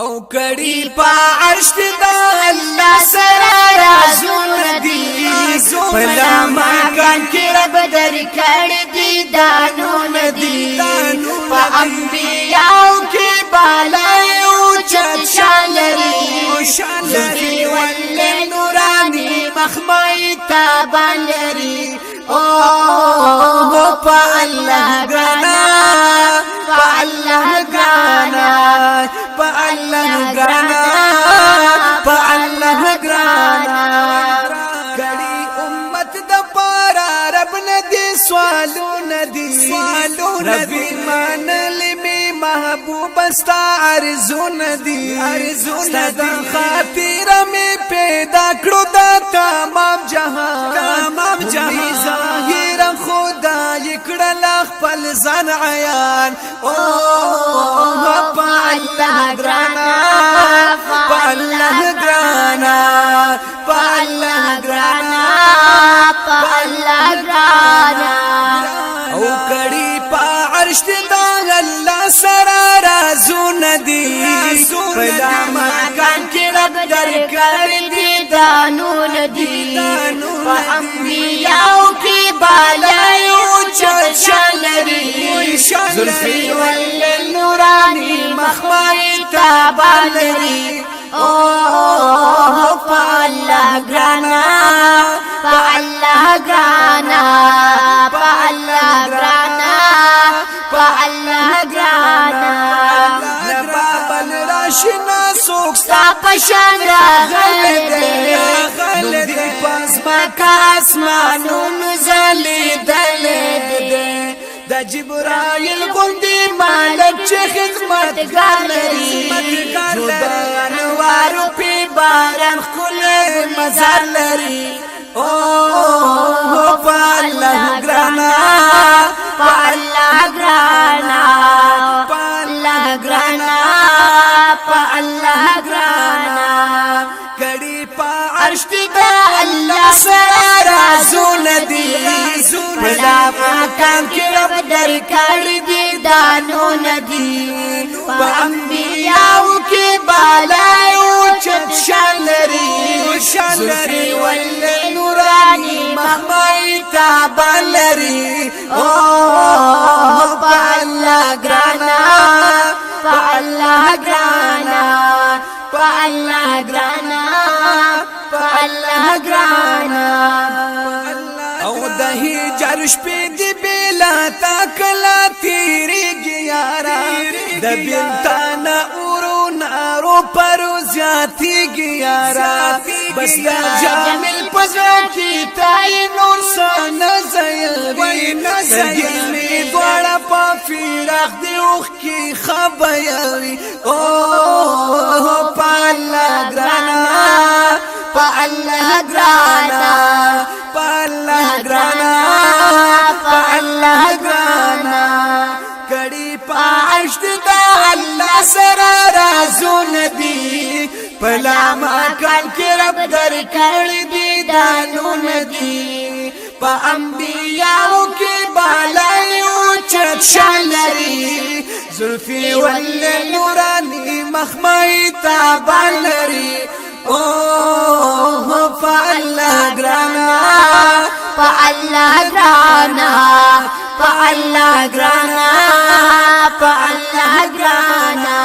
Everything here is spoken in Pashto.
او کړي په عرش کې د الله سره رازونه دي په لمکان کې رب درکړي دي دانونه دي په انبیاء کې بالای او چت شالري زلفي ول نوراني مخمای تابلري او په الله ګانا په الله ګانا په الله ګرانا په الله ګرانا کړي امت د پاره رب ندي سوالونه دي رب منل می محبوب استا ارزونه دي ستاد خاطر می پیدا کړو د تمام جهان ظاهر خدا یکړل خپل ځان عیان او په الله ګرانا په الله ګرانا په الله ګرانا په الله ګرانا او کړي په عرش د الله سره رازونه دي په لمکان کې رب درکړي دي دانونه دي په انبیاء کې بالای او چت شالري زلفي ول نوراني مخمای تابلري او په الله ګرانا په الله ګرانا په الله ګرانا په الله ګرانا لبابل راشنا سوکستا ستا پشان راغلی دي پاس مکا اسمانون زلی دلی د جبرائیل غوندي مالک چې خدمت ګالري جودان وارو په باران خل مزار لري او په الله ګرانا په الله ګرانا په الله ګرانا په الله ګرانا کړي په عرش کې د الله سره رازونه دي په لمکان کې رب درکړي دي دانونه دي په انبیاء کې بالای او چت شالري زلفي ول نوراني مخمای تابلري او په الله ګرانا په الله ګرانا په الله ګرانا په الله ګرانا او د هجر شپې دی بلا تا کلا تیریږي یارا د بنتانا اورو نارو پرو زیاتیږي یارا بس د جامل پزړه کې تای نور سن زیری سګلې دوړه په فراق دی اوخ کې خبري او په الله ګرانا په الله ګرانا په الله ګرانا په الله ګرانا کړي په عرش د الله سره رازونه دي په لمکان کې رب درکړي دي دانونه دي په انبیاء کې بالای او چت شالري زلفي ول نوراني مخمای تابلري او په الله ګرانا په الله ګرانا په الله ګرانا په الله ګرانا